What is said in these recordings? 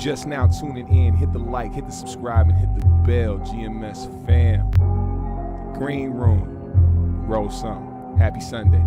just now tuning in, hit the like, hit the subscribe, and hit the bell. GMS fam. Green Room. Roll some. Happy Sunday.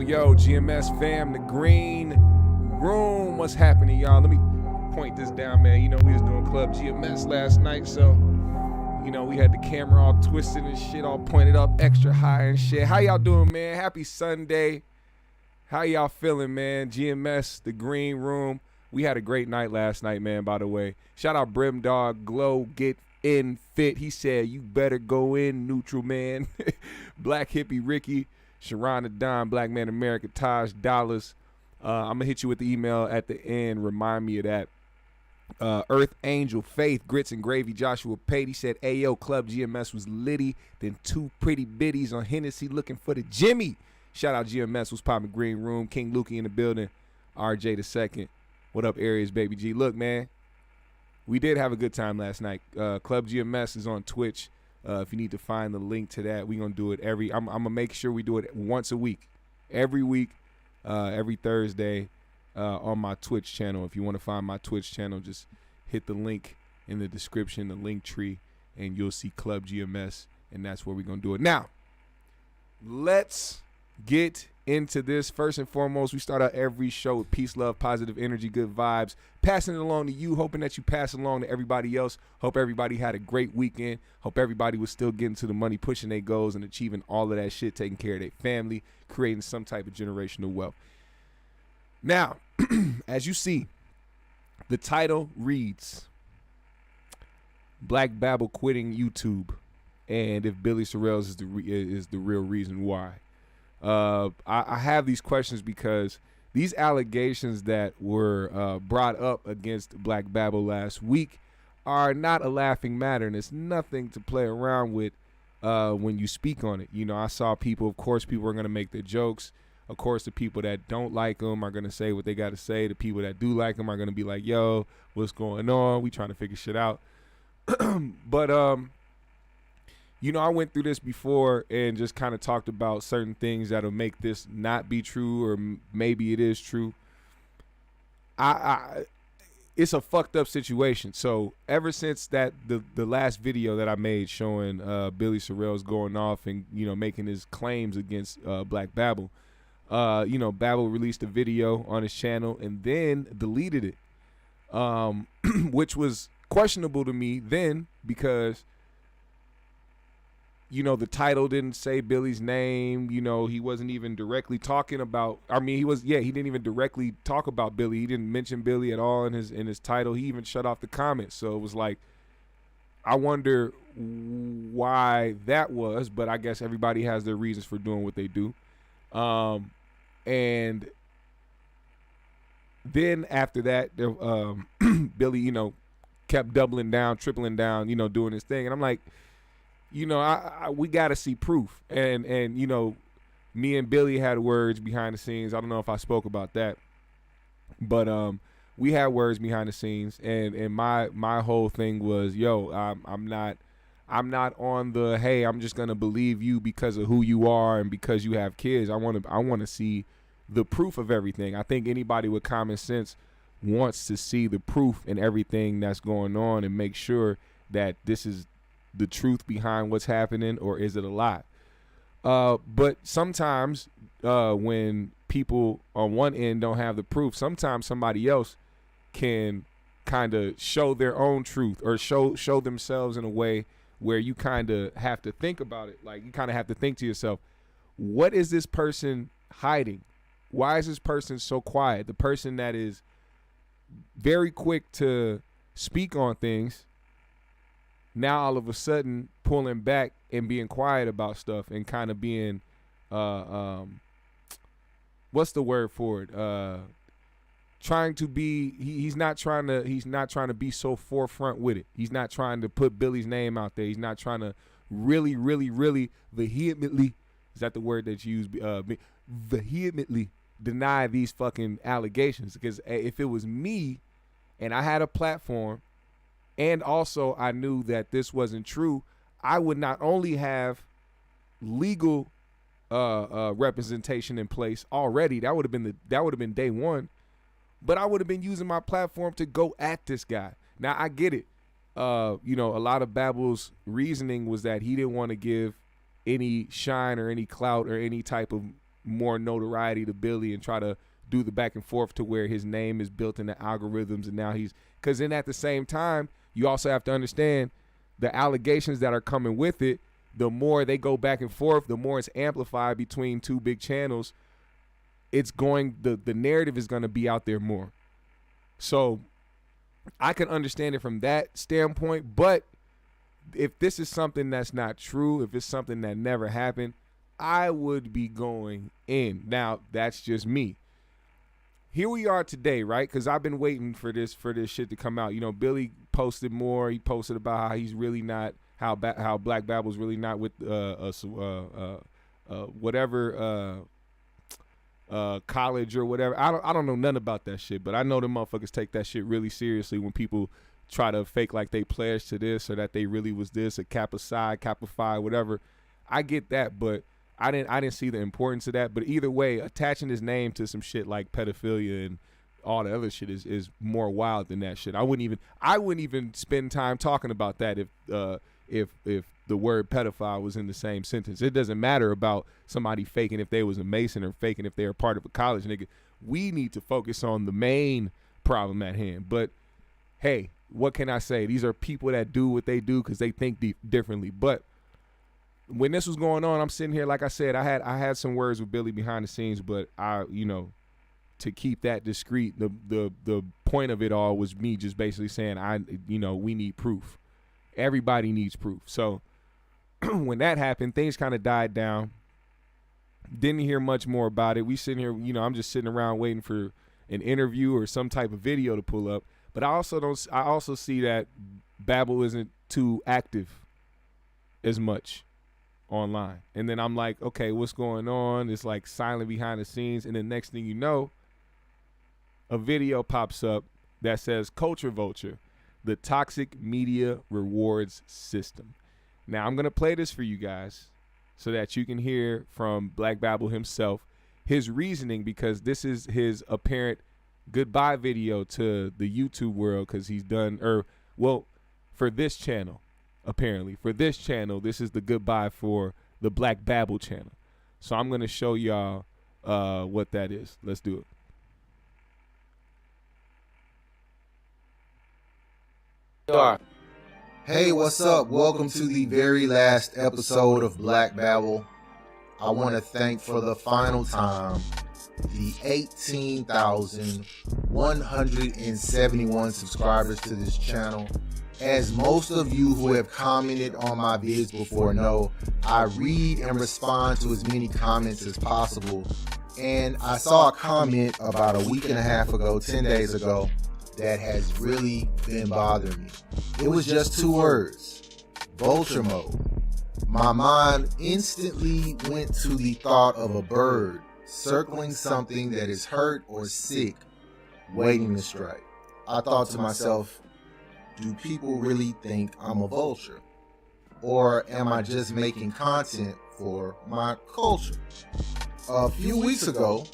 Yo, GMS fam, the Green Room. What's happening, y'all? Let me point this down, man. You know, we was doing Club GMS last night, so, you know, we had the camera all twisted and shit, all pointed up extra high and shit. How y'all doing, man? Happy Sunday. How y'all feeling, man? GMS, the Green Room. We had a great night last night, man, by the way. Shout out Brim Dog, Glow, Get In Fit. He said, you better go in, neutral, man. Black Hippie Ricky. Sharon the Don, Black Man America, Taj Dollars. I'm going to hit you with the email at the end. Remind me of that. Earth Angel, Faith, Grits and Gravy, Joshua Pate. He said, Ayo, Club GMS was litty. Then two pretty biddies on Hennessy looking for the Jimmy. Shout out GMS, was popping Green Room. King Lukey in the building. RJ the second. What up, Aries, baby G? Look, man, we did have a good time last night. Club GMS is on Twitch. If you need to find the link to that, we're going to do it I'm going to make sure we do it once a week. Every week, every Thursday on my Twitch channel. If you want to find my Twitch channel, just hit the link in the description, the link tree, and you'll see Club GMS, and that's where we're going to do it. Now, let's get into this. First and foremost, we start out every show with peace, love, positive energy, good vibes. Passing it along to you, hoping that you pass along to everybody else. Hope everybody had a great weekend. Hope everybody was still getting to the money, pushing their goals, and achieving all of that shit, taking care of their family, creating some type of generational wealth. Now, as you see, the title reads, Black Babble quitting YouTube, and if Billy Sorrells is the real reason why. I have these questions because these allegations that were brought up against Black Babble last week are not a laughing matter, and it's nothing to play around with when you speak on it. You know, I saw people, of course, people are going to make their jokes. Of course, the people that don't like them are going to say what they got to say. The people that do like them are going to be like, yo, what's going on? We trying to figure shit out. But, you know, I went through this before and just kind of talked about certain things that'll make this not be true, or maybe it is true. It's a fucked up situation. So ever since that the last video that I made showing Billy Sorrells going off and, you know, making his claims against Black Babble, you know, Babble released a video on his channel and then deleted it, which was questionable to me then because, you know, the title didn't say Billy's name. You know, he wasn't even directly talking about, I mean, he didn't even directly talk about Billy. He didn't mention Billy at all in his title. He even shut off the comments. So it was like, I wonder why that was, but I guess everybody has their reasons for doing what they do. And then after that, Billy, you know, kept doubling down, tripling down, you know, doing his thing. And I'm like, you know, we got to see proof. And you know, me and Billy had words behind the scenes. I don't know if I spoke about that, but we had words behind the scenes. And my whole thing was, yo, I'm not on the, hey, I'm just gonna believe you because of who you are and because you have kids. I want to see the proof of everything. I think anybody with common sense wants to see the proof in everything that's going on and make sure that this is the truth behind what's happening, or is it a lie? But sometimes when people on one end don't have the proof, sometimes somebody else can kind of show their own truth or show themselves in a way where you kind of have to think about it. Like, you kind of have to think to yourself, what is this person hiding? Why is this person so quiet? The person that is very quick to speak on things, now all of a sudden pulling back and being quiet about stuff and kind of being, what's the word for it? Trying to be, he's not trying to be so forefront with it. He's not trying to put Billy's name out there. He's not trying to really vehemently, is that the word that you use? Vehemently deny these fucking allegations. Because if it was me and I had a platform and also I knew that this wasn't true, I would not only have legal representation in place already. That would have been day one. But I would have been using my platform to go at this guy. Now, I get it. You know, a lot of Babble's reasoning was that he didn't want to give any shine or any clout or any type of more notoriety to Billy and try to do the back and forth to where his name is built in the algorithms. And now because then at the same time, you also have to understand the allegations that are coming with it. The more they go back and forth, the more it's amplified between two big channels. It's going, the narrative is going to be out there more. So I can understand it from that standpoint. But if this is something that's not true, if it's something that never happened, I would be going in. Now, that's just me. Here we are today, right? Because I've been waiting for this shit to come out. You know, Billy posted more. He posted about how he's really not, how Black Babble's really not with whatever college or whatever. I don't know nothing about that shit, but I know the motherfuckers take that shit really seriously when people try to fake like they pledged to this or that they really was this, a Kappa Psi, Kappa Phi, whatever. I get that, but I didn't see the importance of that. But either way, attaching his name to some shit like pedophilia and all the other shit is more wild than that shit. I wouldn't even spend time talking about that if the word pedophile was in the same sentence. It doesn't matter about somebody faking if they was a Mason or faking if they're part of a college, nigga. We need to focus on the main problem at hand. But hey, what can I say? These are people that do what they do because they think differently. But when this was going on, I'm sitting here, like I said, I had some words with Billy behind the scenes, but to keep that discreet, the point of it all was me just basically saying, we need proof. Everybody needs proof. So when that happened, things kind of died down. Didn't hear much more about it. We sitting here, I'm just sitting around waiting for an interview or some type of video to pull up. But I also see that Babble isn't too active as much online. And then I'm like, okay, what's going on? It's like silent behind the scenes. And then next thing you know, a video pops up that says Culture Vulture, the toxic media rewards system. Now I'm going to play this for you guys so that you can hear from Black Babble himself, his reasoning, because this is his apparent goodbye video to the YouTube world, because he's done, for this channel, apparently. For this channel, this is the goodbye for the Black Babble channel. So I'm going to show y'all what that is. Let's do it. Hey, what's up? Welcome to the very last episode of Black Babble. I want to thank for the final time the 18,171 subscribers to this channel. As most of you who have commented on my vids before know, I read and respond to as many comments as possible. And I saw a comment about a week and a half ago, 10 days ago, that has really been bothering me. It was just 2 words: vulture mode. My mind instantly went to the thought of a bird circling something that is hurt or sick, waiting to strike. I thought to myself, do people really think I'm a vulture? Or am I just making content for my culture? A few weeks ago,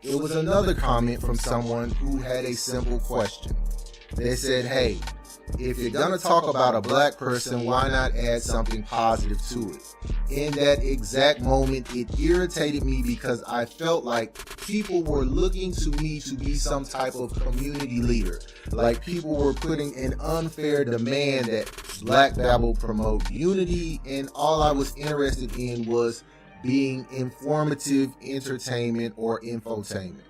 it was another comment from someone who had a simple question. They said, hey, if you're gonna talk about a black person, why not add something positive to it? In that exact moment, it irritated me because I felt like people were looking to me to be some type of community leader. Like people were putting an unfair demand that Black Babble promote unity, and all I was interested in was being informative entertainment or infotainment.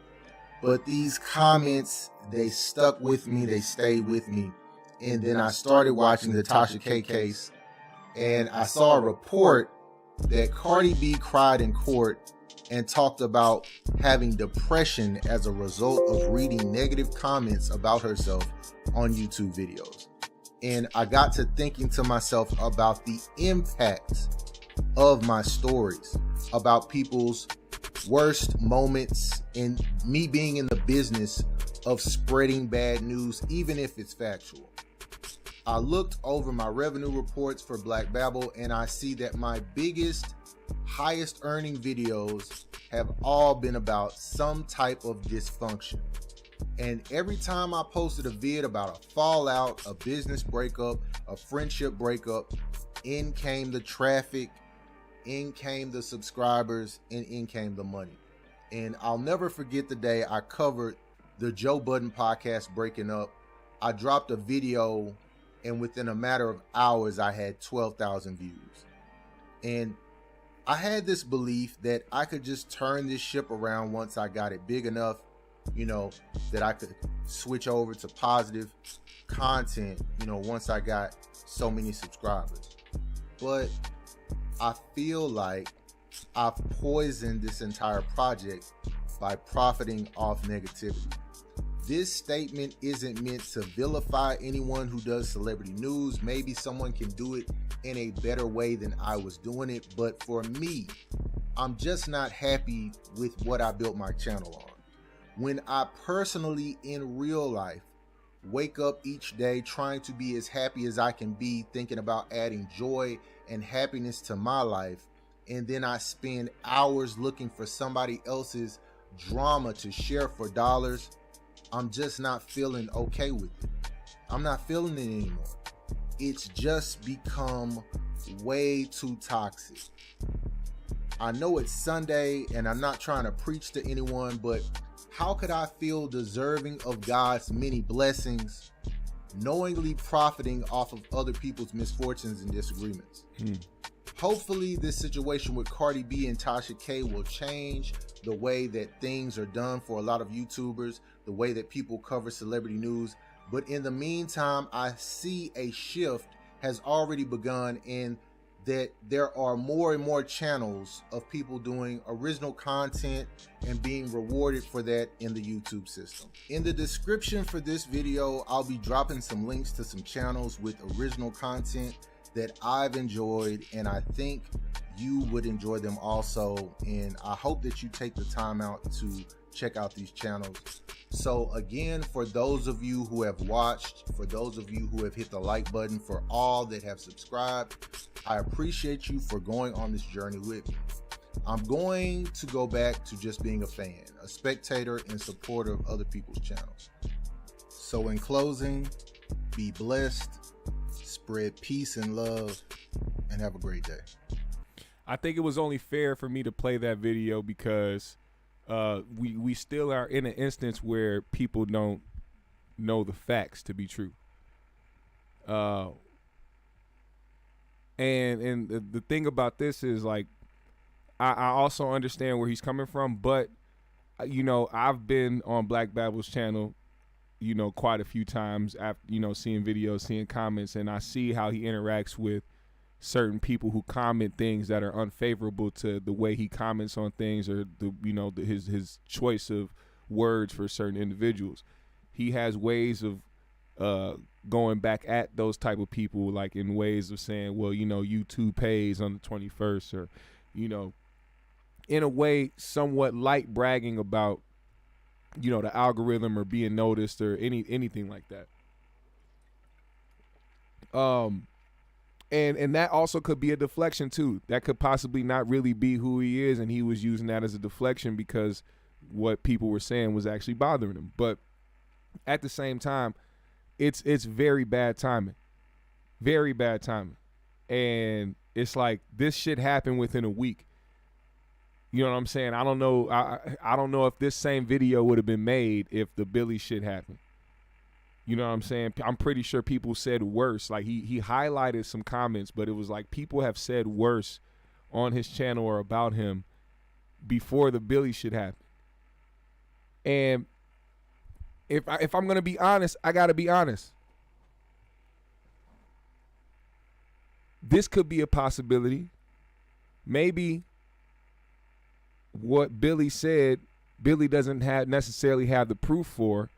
But these comments, they stuck with me, they stayed with me. And then I started watching the Tasha K case, and I saw a report that Cardi B cried in court and talked about having depression as a result of reading negative comments about herself on YouTube videos. And I got to thinking to myself about the impact of my stories, about people's worst moments, and me being in the business of spreading bad news, even if it's factual. I looked over my revenue reports for Black Babble, and I see that my biggest, highest earning videos have all been about some type of dysfunction. And every time I posted a vid about a fallout, a business breakup, a friendship breakup, in came the traffic, in came the subscribers, and in came the money. And I'll never forget the day I covered the Joe Budden podcast breaking up. I dropped a video, and within a matter of hours, I had 12,000 views. And I had this belief that I could just turn this ship around once I got it big enough, that I could switch over to positive content, once I got so many subscribers. But I feel like I've poisoned this entire project by profiting off negativity. This statement isn't meant to vilify anyone who does celebrity news. Maybe someone can do it in a better way than I was doing it. But for me, I'm just not happy with what I built my channel on. When I personally, in real life, wake up each day trying to be as happy as I can be, thinking about adding joy and happiness to my life, and then I spend hours looking for somebody else's drama to share for dollars, I'm just not feeling okay with it. I'm not feeling it anymore. It's just become way too toxic. I know it's Sunday and I'm not trying to preach to anyone, but how could I feel deserving of God's many blessings, knowingly profiting off of other people's misfortunes and disagreements? Hopefully this situation with Cardi B and Tasha K will change the way that things are done for a lot of YouTubers, the way that people cover celebrity news. But in the meantime, I see a shift has already begun, in that there are more and more channels of people doing original content and being rewarded for that in the YouTube system. In the description for this video, I'll be dropping some links to some channels with original content that I've enjoyed, and I think you would enjoy them also. And I hope that you take the time out to check out these channels. So again, for those of you who have watched, for those of you who have hit the like button, for all that have subscribed, I appreciate you for going on this journey with me. I'm going to go back to just being a fan, a spectator and supporter of other people's channels. So in closing, be blessed, spread peace and love, and have a great day. I think it was only fair for me to play that video because we still are in an instance where people don't know the facts to be true. And the thing about this is, like, I also understand where he's coming from, but I've been on Black Babble's channel quite a few times after, seeing videos, seeing comments, and I see how he interacts with certain people who comment things that are unfavorable to the way he comments on things, or his choice of words for certain individuals. He has ways of going back at those type of people, like in ways of saying, well, YouTube pays on the 21st, or, in a way, somewhat light bragging about, the algorithm or being noticed or anything like that. And that also could be a deflection too. That could possibly not really be who he is, and he was using that as a deflection because what people were saying was actually bothering him. But at the same time, it's very bad timing. Very bad timing. And it's like this shit happened within a week. You know what I'm saying? I don't know. I don't know if this same video would have been made if the Billy shit happened. You know what I'm saying? I'm pretty sure people said worse. Like he highlighted some comments, but it was like people have said worse on his channel or about him before the Billy shit happened. And if I'm gonna be honest, I gotta be honest. This could be a possibility. Maybe what Billy said, Billy doesn't necessarily have the proof for,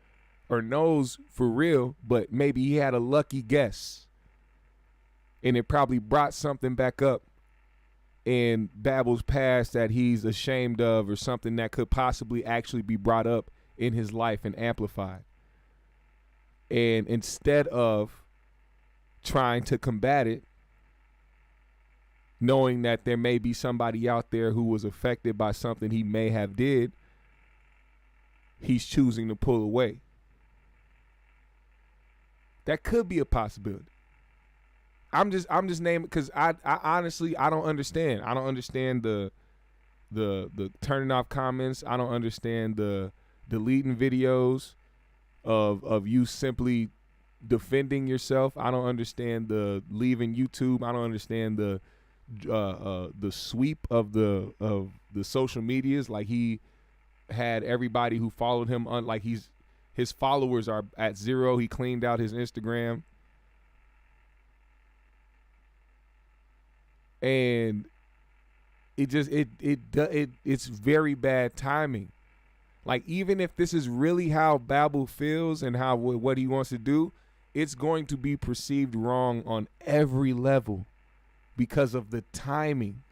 or knows for real, but maybe he had a lucky guess, and it probably brought something back up in Babble's past that he's ashamed of, or something that could possibly actually be brought up in his life and amplified. And instead of trying to combat it, knowing that there may be somebody out there who was affected by something he may have did, he's choosing to pull away. That could be a possibility. I'm just naming, because I honestly, I don't understand. I don't understand the turning off comments. I don't understand the deleting videos of you simply defending yourself. I don't understand the leaving YouTube. I don't understand the sweep of the social medias. Like, he had everybody who followed him on, like, his followers are at 0. He cleaned out his Instagram. And it's very bad timing. Like, even if this is really how Babble feels and how what he wants to do, it's going to be perceived wrong on every level because of the timing.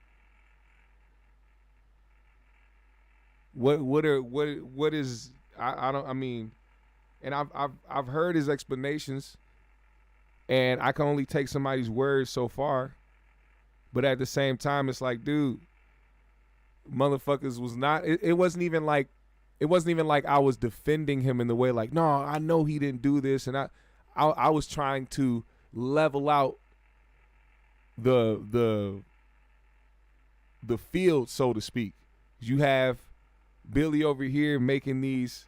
What is, I mean, and I've heard his explanations, and I can only take somebody's words so far. But at the same time, it's like, dude, motherfuckers was not. It wasn't even like I was defending him in the way like, no, I know he didn't do this, and I was trying to level out the field, so to speak. You have Billy over here making these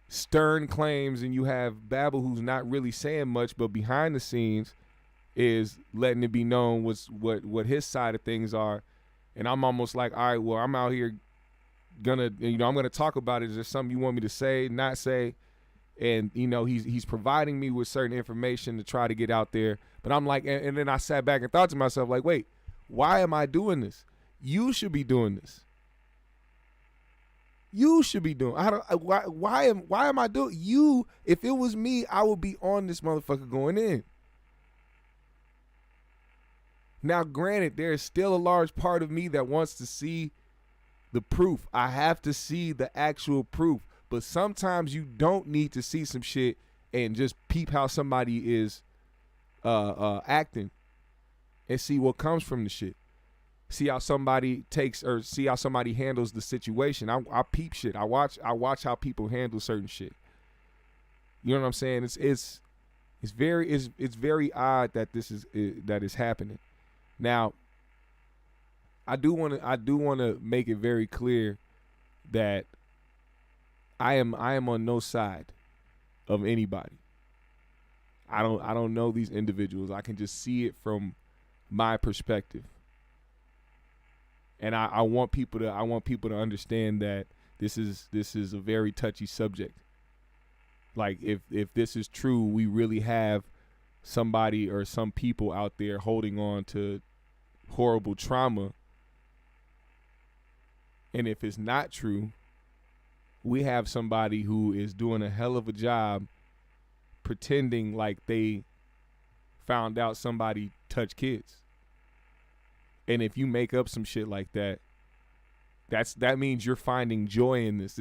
stern claims, and you have Babble, who's not really saying much, but behind the scenes is letting it be known what his side of things are. And I'm almost like, all right, well, I'm out here I'm gonna talk about it. Is there something you want me to say, not say? And he's providing me with certain information to try to get out there. But I'm like, and then I sat back and thought to myself, like, wait, why am I doing this? You should be doing this. You should be doing. Why am I doing? You, if it was me, I would be on this motherfucker going in. Now, granted, there is still a large part of me that wants to see the proof. I have to see the actual proof. But sometimes you don't need to see some shit and just peep how somebody is acting and see what comes from the shit. See how somebody see how somebody handles the situation. I peep shit. I watch how people handle certain shit. You know what I'm saying? It's very odd that that is happening. Now, I do want to make it very clear that I am on no side of anybody. I don't know these individuals. I can just see it from my perspective. And I want people to understand that this is a very touchy subject. Like if this is true, we really have somebody or some people out there holding on to horrible trauma. And if it's not true, we have somebody who is doing a hell of a job pretending like they found out somebody touched kids. And if you make up some shit like that, that means you're finding joy in this.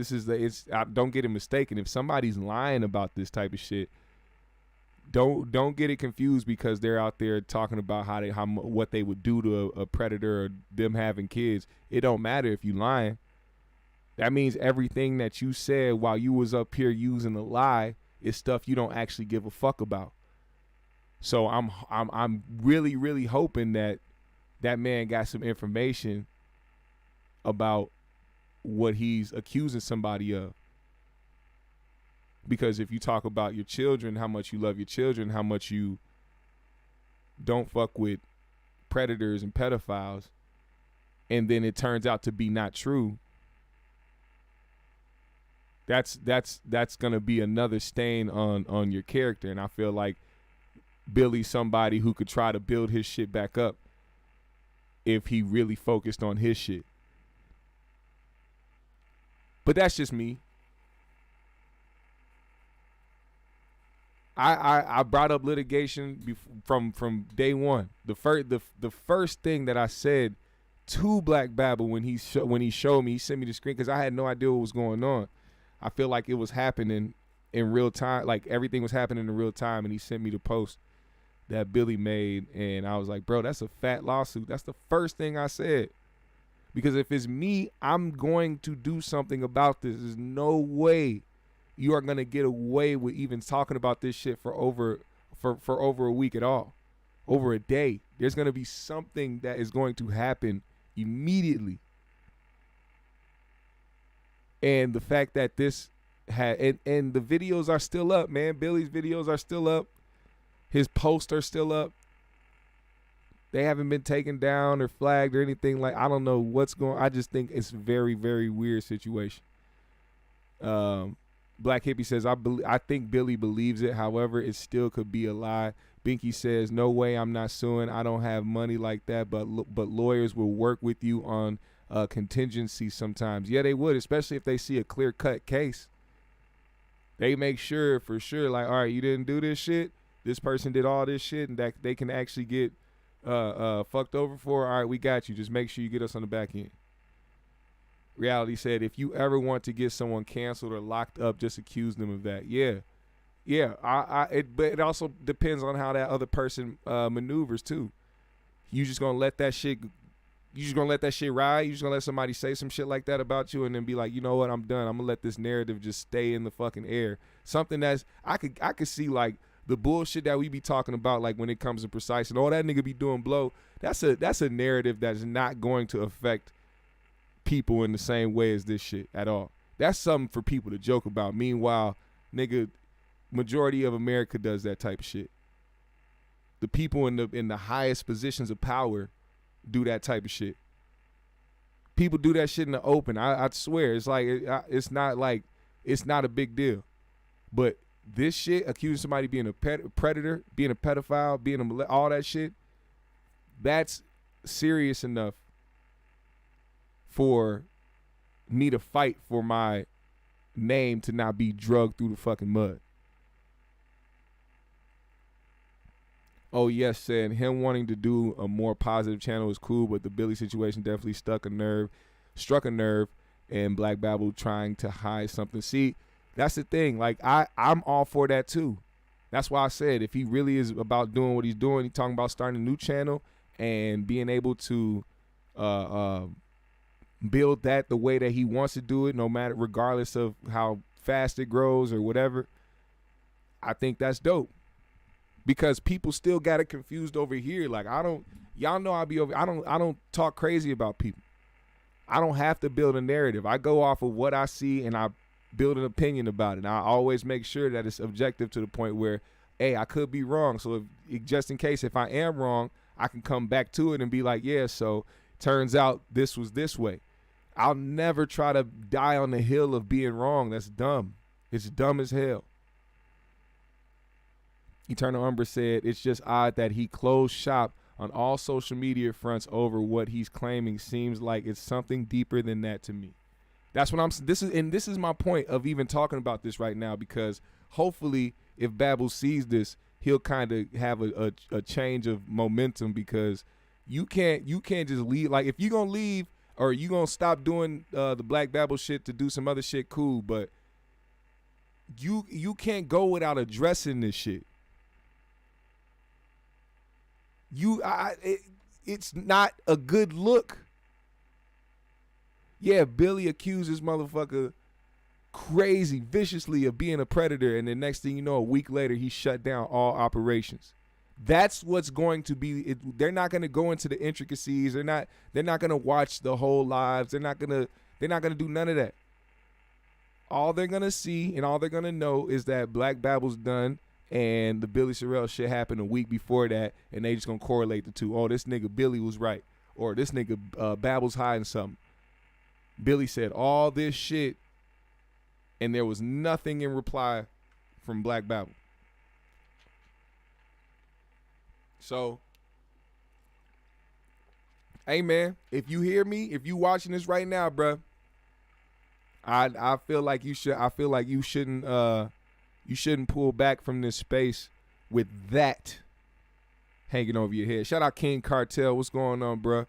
Don't get it mistaken. If somebody's lying about this type of shit, don't get it confused because they're out there talking about what they would do to a predator or them having kids. It don't matter if you lying. That means everything that you said while you was up here using a lie is stuff you don't actually give a fuck about. So I'm really, really hoping that man got some information about what he's accusing somebody of. Because if you talk about your children, how much you love your children, how much you don't fuck with predators and pedophiles, and then it turns out to be not true, that's gonna be another stain on your character. And I feel like Billy's somebody who could try to build his shit back up if he really focused on his shit. But that's just me. I brought up litigation from day one. The first thing that I said to Black Babble when he showed me, he sent me the screen because I had no idea what was going on. I feel like it was happening in real time, like everything was happening in real time, and he sent me the post that Billy made, and I was like, bro, that's a fat lawsuit. That's the first thing I said. Because if it's me, I'm going to do something about this. There's no way you are going to get away with even talking about this shit for over a week at all. Over a day. There's going to be something that is going to happen immediately. And the fact that this had, and the videos are still up, man. Billy's videos are still up. His posts are still up. They haven't been taken down or flagged or anything. Like, I don't know what's going on. I just think it's a very, very weird situation. Black Hippie says, I think Billy believes it. However, it still could be a lie. Binky says, no way, I'm not suing. I don't have money like that, but lawyers will work with you on contingency sometimes. Yeah, they would, especially if they see a clear-cut case. They make sure, for sure, like, all right, you didn't do this shit. This person did all this shit, and that they can actually get fucked over for. All right, we got you. Just make sure you get us on the back end. Reality said, if you ever want to get someone canceled or locked up, just accuse them of that. Yeah. But it also depends on how that other person maneuvers too. You just gonna let that shit ride? You just gonna let somebody say some shit like that about you and then be like, you know what, I'm done. I'm gonna let this narrative just stay in the fucking air. Something that's I could see like the bullshit that we be talking about, like when it comes to Precise and all that nigga be doing blow. That's a narrative that's not going to affect people in the same way as this shit at all. That's something for people to joke about. Meanwhile, nigga, majority of America does that type of shit. The people in the highest positions of power do that type of shit. People do that shit in the open. I swear, it's like it's not a big deal. But this shit, accusing somebody being a predator, being a pedophile, being all that shit, that's serious enough for me to fight for my name to not be drugged through the fucking mud. Oh yes, said him wanting to do a more positive channel is cool, but the Billy situation definitely struck a nerve, and Black Babble trying to hide something. See, that's the thing. Like I'm all for that too. That's why I said if he really is about doing what he's doing, he's talking about starting a new channel and being able to build that the way that he wants to do it, no matter regardless of how fast it grows or whatever. I think that's dope. Because people still got it confused over here. Like y'all know I don't talk crazy about people. I don't have to build a narrative. I go off of what I see and I build an opinion about it. And I always make sure that it's objective to the point where, hey, I could be wrong. So if, just in case if I am wrong, I can come back to it and be like, yeah, so turns out this was this way. I'll never try to die on the hill of being wrong. That's dumb. It's dumb as hell. Eternal Umber said, it's just odd that he closed shop on all social media fronts over what he's claiming. Seems like it's something deeper than that to me. That's what I'm. This is my point of even talking about this right now, because hopefully, if Babble sees this, he'll kind of have a change of momentum, because you can't just leave. Like, if you're gonna leave or you gonna stop doing the Black Babble shit to do some other shit, cool. But you can't go without addressing this shit. It's not a good look. Yeah, Billy accused this motherfucker crazy, viciously of being a predator, and the next thing you know, a week later, he shut down all operations. That's what's going to be. They're not going to go into the intricacies. They're not going to watch the whole lives. They're not going to do none of that. All they're going to see and all they're going to know is that Black Babble's done, and the Billy Sorrells shit happened a week before that, and they just going to correlate the two. Oh, this nigga Billy was right, or this nigga Babble's hiding something. Billy said all this shit, and there was nothing in reply from Black Babble. So, hey man, if you hear me, if you watching this right now, bruh, I feel like you should. I feel like you shouldn't pull back from this space with that hanging over your head. Shout out King Cartel. What's going on, bruh?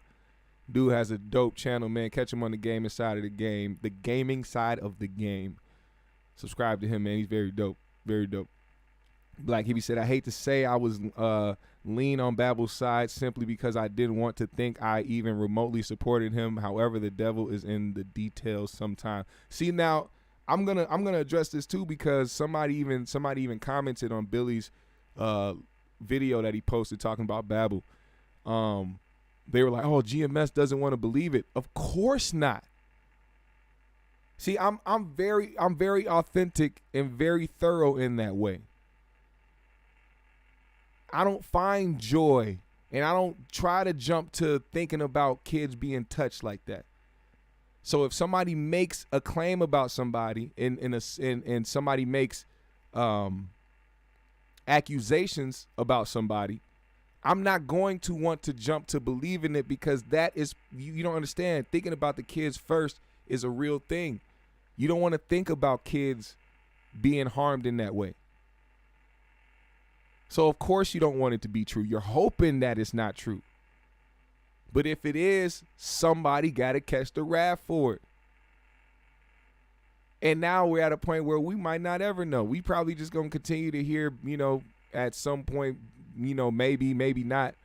Dude has a dope channel, man. Catch him on the gaming side of the game. The gaming side of the game. Subscribe to him, man. He's very dope. Very dope. Black Hibby said, I hate to say I was lean on Babble's side simply because I didn't want to think I even remotely supported him. However, the devil is in the details sometimes. See, now I'm gonna address this too, because somebody even commented on Billy's video that he posted talking about Babble. They were like, "Oh, GMS doesn't want to believe it." Of course not. See, I'm very authentic and very thorough in that way. I don't find joy, and I don't try to jump to thinking about kids being touched like that. So if somebody makes a claim about somebody, and somebody makes accusations about somebody, I'm not going to want to jump to believe in it, because that is, you don't understand. Thinking about the kids first is a real thing. You don't want to think about kids being harmed in that way. So of course you don't want it to be true. You're hoping that it's not true. But if it is, somebody got to catch the wrath for it. And now we're at a point where we might not ever know. We probably just going to continue to hear, at some point, maybe not,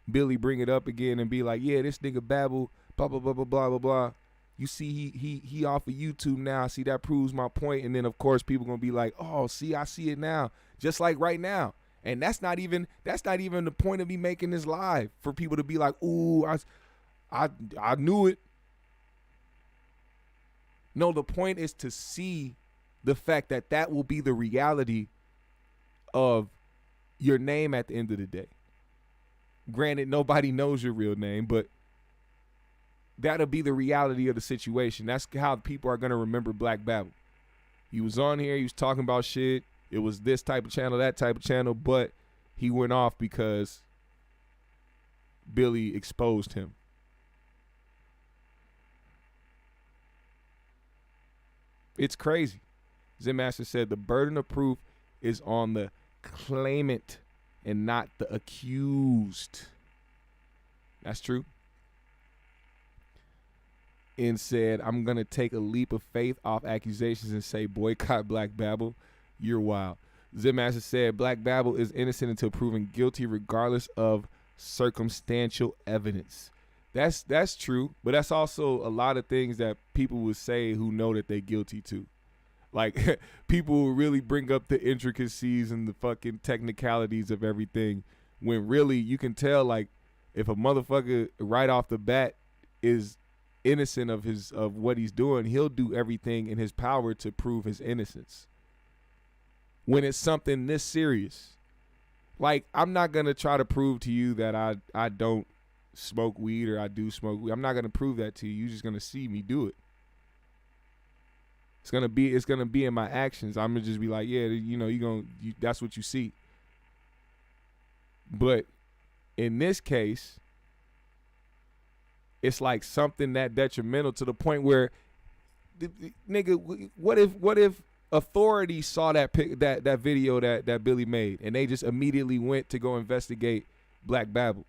Billy bring it up again and be like, yeah, this nigga Babble, blah, blah, blah, blah, blah, blah, blah. You see, he off of YouTube now. See, that proves my point. And then, of course, people going to be like, oh, see, I see it now. Just like right now. And that's not even the point of me making this live, for people to be like, ooh, I knew it. No, the point is to see the fact that will be the reality of your name at the end of the day. Granted, nobody knows your real name, but that'll be the reality of the situation. That's how people are going to remember Black Babble. He was on here, he was talking about shit. It was this type of channel, that type of channel, but he went off because Billy exposed him. It's crazy. Zen Master said the burden of proof is on the claimant and not the accused. That's true. And said, I'm going to take a leap of faith off accusations and say boycott Black Babble. You're wild. Zen Master said Black Babble is innocent until proven guilty regardless of circumstantial evidence. That's true, but that's also a lot of things that people would say who know that they're guilty too. Like, people will really bring up the intricacies and the fucking technicalities of everything, when really you can tell, like, if a motherfucker right off the bat is innocent of what he's doing, he'll do everything in his power to prove his innocence. When it's something this serious, like, I'm not gonna try to prove to you that I don't smoke weed or I do smoke weed. I'm not gonna prove that to you. You're just gonna see me do it. It's gonna be in my actions. I'm gonna just be like, yeah, that's what you see. But in this case, it's like something that detrimental to the point where, nigga, what if authority saw that video that Billy made, and they just immediately went to go investigate Black Babble,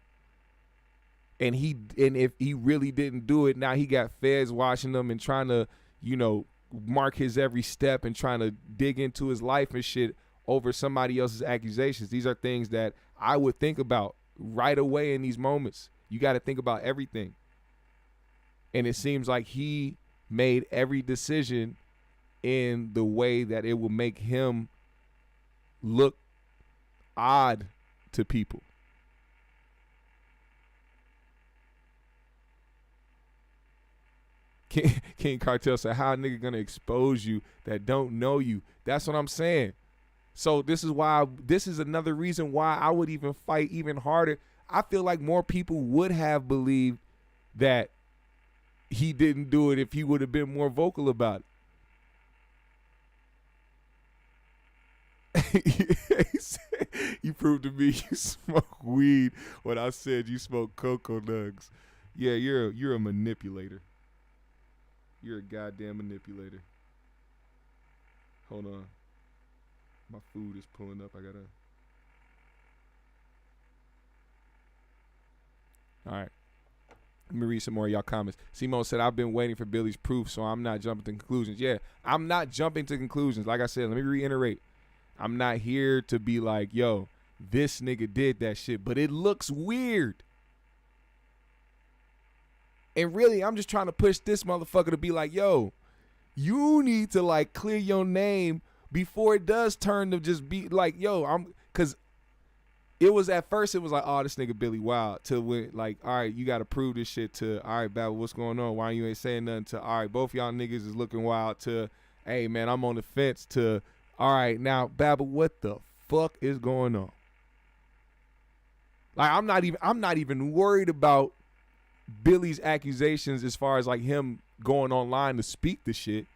and if he really didn't do it, now he got feds watching them and trying to, mark his every step and trying to dig into his life and shit over somebody else's accusations. These are things that I would think about right away in these moments. You got to think about everything. And it seems like he made every decision in the way that it will make him look odd to people. King Cartel said, how a nigga gonna expose you that don't know you? That's what I'm saying. So this is another reason why I would even fight even harder. I feel like more people would have believed that he didn't do it if he would have been more vocal about it. You proved to me you smoke weed when I said you smoke cocoa nugs. Yeah, you're a manipulator. You're a goddamn manipulator. Hold on. My food is pulling up. All right. Let me read some more of y'all comments. Simo said, I've been waiting for Billy's proof, so I'm not jumping to conclusions. Yeah, I'm not jumping to conclusions. Like I said, let me reiterate. I'm not here to be like, yo, this nigga did that shit, but it looks weird. And really, I'm just trying to push this motherfucker to be like, yo, you need to like clear your name before it does turn to just be like, yo, cause it was at first, it was like, oh, this nigga Billy wild. Till when, like, all right, you got to prove this shit to, all right, Babble, what's going on? Why you ain't saying nothing? To, all right, both y'all niggas is looking wild. To, hey, man, I'm on the fence. To, all right, now, Babble, what the fuck is going on? Like, I'm not even worried about Billy's accusations as far as like him going online to speak the shit.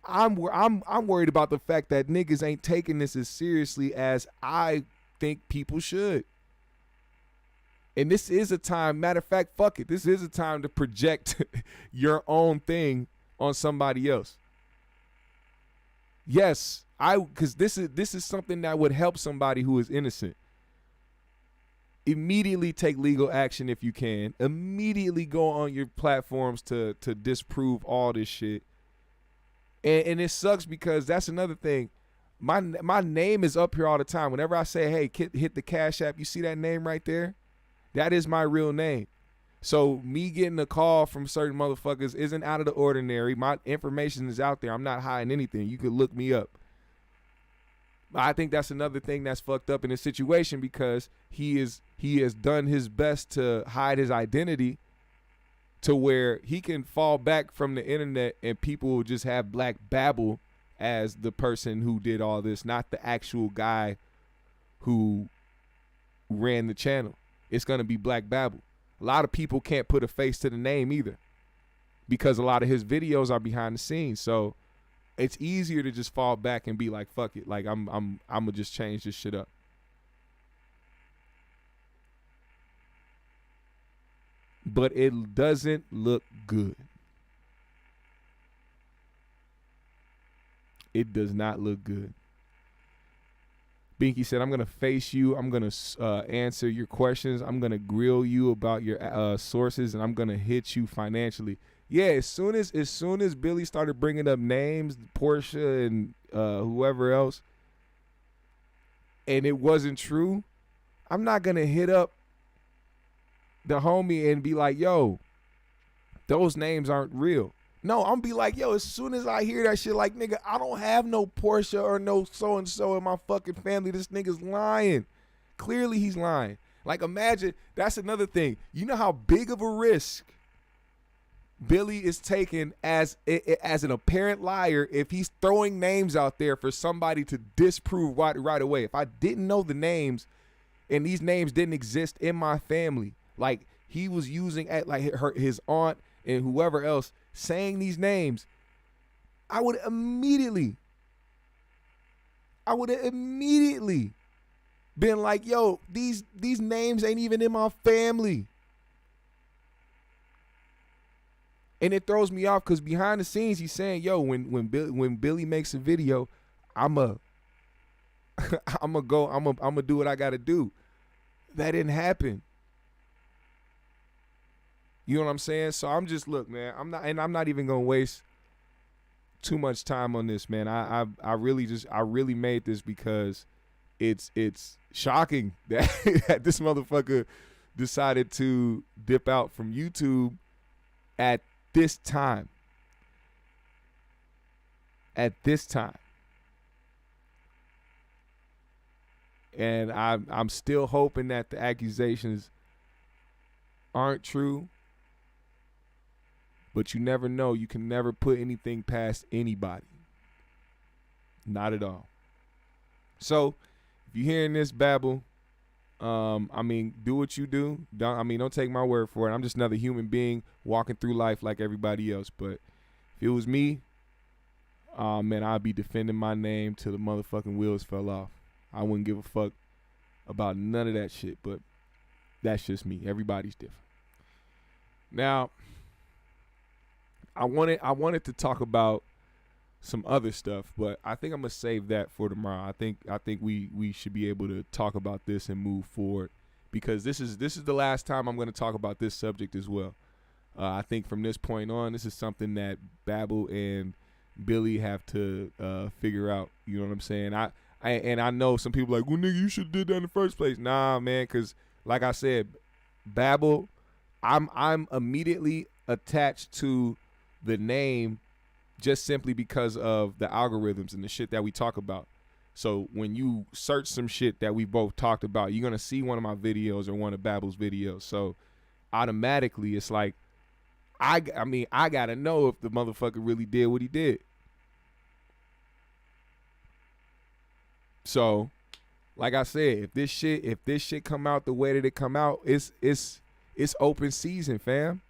I'm worried about the fact that niggas ain't taking this as seriously as I think people should. And this is a time, matter of fact, fuck it, this is a time to project your own thing on somebody else. Yes, because this is something that would help somebody who is innocent. Immediately take legal action if you can. Immediately go on your platforms to disprove all this shit. And it sucks because that's another thing. My name is up here all the time. Whenever I say, hey, hit the Cash App, you see that name right there? That is my real name. So me getting a call from certain motherfuckers isn't out of the ordinary. My information is out there. I'm not hiding anything. You could look me up. I think that's another thing that's fucked up in this situation because he has done his best to hide his identity to where he can fall back from the internet and people will just have Black Babble as the person who did all this, not the actual guy who ran the channel. It's going to be Black Babble. A lot of people can't put a face to the name either because a lot of his videos are behind the scenes. So it's easier to just fall back and be like, fuck it. Like I'm gonna just change this shit up. But it doesn't look good. It does not look good. Binky said, I'm going to face you. I'm going to answer your questions. I'm going to grill you about your sources, and I'm going to hit you financially. Yeah, as soon as Billy started bringing up names, Portia and whoever else, and it wasn't true, I'm not going to hit up the homie and be like, yo, those names aren't real. No, I'm be like, yo, as soon as I hear that shit, like, nigga, I don't have no Portia or no so-and-so in my fucking family. This nigga's lying. Clearly he's lying. Like, imagine, that's another thing. You know how big of a risk Billy is taking as an apparent liar if he's throwing names out there for somebody to disprove right away. If I didn't know the names and these names didn't exist in my family, like he was using like his aunt and whoever else saying these names, I would immediately been like, yo, these names ain't even in my family. And it throws me off because behind the scenes he's saying, yo, when Billy makes a video, I'ma do what I gotta do. That didn't happen. You know what I'm saying? So I'm just, look, man, I'm not even gonna waste too much time on this, man. I really made this because it's shocking that, that this motherfucker decided to dip out from YouTube at this time. At this time. And I'm still hoping that the accusations aren't true. But you never know. You can never put anything past anybody. Not at all. So, if you're hearing this, Babble, I mean, do what you do. Don't take my word for it. I'm just another human being walking through life like everybody else. But if it was me, man, I'd be defending my name till the motherfucking wheels fell off. I wouldn't give a fuck about none of that shit. But that's just me. Everybody's different. Now, I wanted to talk about some other stuff, but I think I'm gonna save that for tomorrow. I think we should be able to talk about this and move forward, because this is the last time I'm gonna talk about this subject as well. I think from this point on, this is something that Babble and Billy have to figure out. You know what I'm saying? I know some people are like, well, nigga, you should have did that in the first place. Nah, man, because like I said, Babble, I'm immediately attached to the name just simply because of the algorithms and the shit that we talk about. So when you search some shit that we both talked about, you're going to see one of my videos or one of Babble's videos. So automatically it's like, I got to know if the motherfucker really did what he did. So like I said, if this shit come out the way that it come out, it's open season, fam.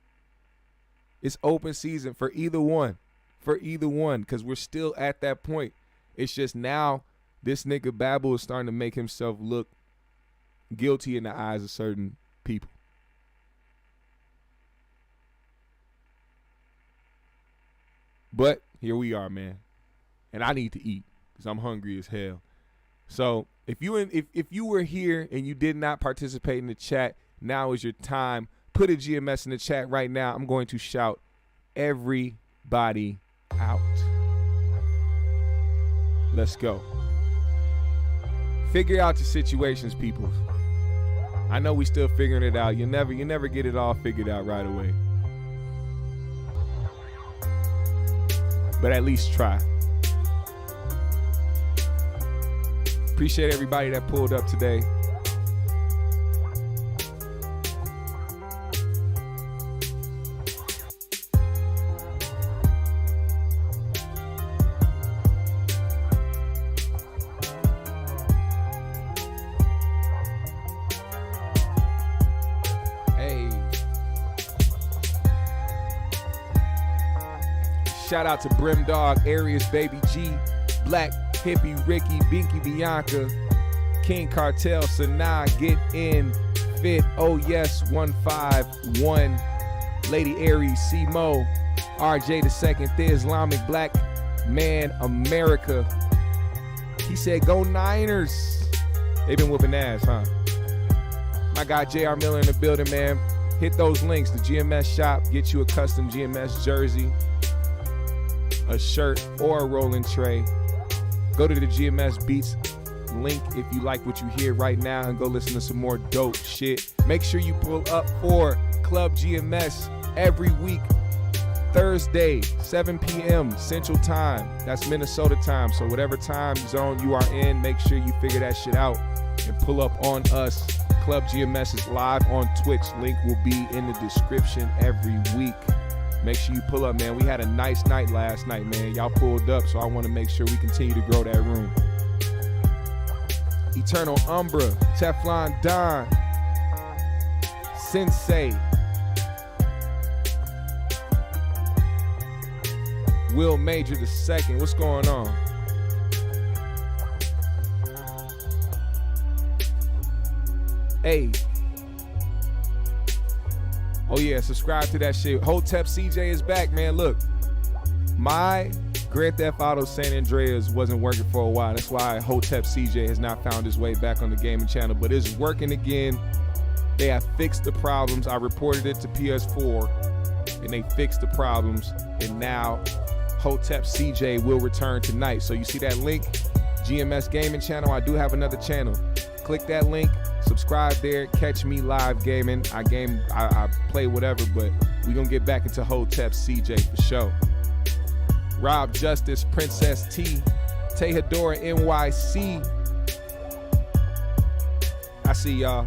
It's open season for either one. Because we're still at that point. It's just now this nigga Babble is starting to make himself look guilty in the eyes of certain people. But here we are, man. And I need to eat because I'm hungry as hell. So if you were here and you did not participate in the chat, now is your time. Put a GMS in the chat right now. I'm going to shout everybody out. Let's go. Figure out your situations, people. I know we still figuring it out. You never get it all figured out right away. But at least try. Appreciate everybody that pulled up today. Shout out to Brim Dog, Arius, Baby G, Black, Hippie, Ricky, Binky, Bianca, King Cartel, Sanaa, Get In, Fit, Oh Yes, 151, Lady Aries, C-Mo, RJ the Second, The Islamic Black Man America. He said, go Niners. They've been whooping ass, huh? My guy JR Miller in the building, man. Hit those links. The GMS shop, get you a custom GMS jersey, a shirt, or a rolling tray. Go to the GMS Beats link if you like what you hear right now, and go listen to some more dope shit. Make sure you pull up for Club GMS every week, Thursday, 7 p.m. Central Time. That's Minnesota time. So whatever time zone you are in, make sure you figure that shit out and pull up on us. Club GMS is live on Twitch. Link will be in the description every week. Make sure you pull up, man. We had a nice night last night, man. Y'all pulled up, so I want to make sure we continue to grow that room. Eternal Umbra, Teflon Don, Sensei, Will Major II. What's going on? Hey. Oh yeah, subscribe to that shit. Hotep CJ is back, man. Look, my Grand Theft Auto San Andreas wasn't working for a while. That's why Hotep CJ has not found his way back on the gaming channel, but it's working again. They have fixed the problems. I reported it to PS4, and they fixed the problems, and now Hotep CJ will return tonight. So you see that link, GMS Gaming channel. I do have another channel. Click that link, subscribe there, catch me live gaming. I play whatever, but we gonna get back into Hotep CJ for sure. Rob Justice, Princess T, Tehadora NYC. I see y'all.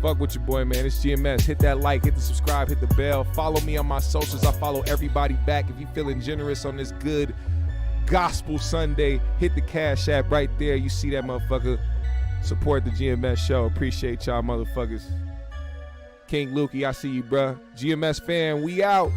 Fuck with your boy, man. It's GMS. Hit that like, hit the subscribe, hit the bell. Follow me on my socials. I follow everybody back. If you feeling generous on this good Gospel Sunday, hit the Cash App right there. You see that motherfucker. Support the GMS show. Appreciate y'all motherfuckers. King Lukey, I see you, bruh. GMS fan, we out.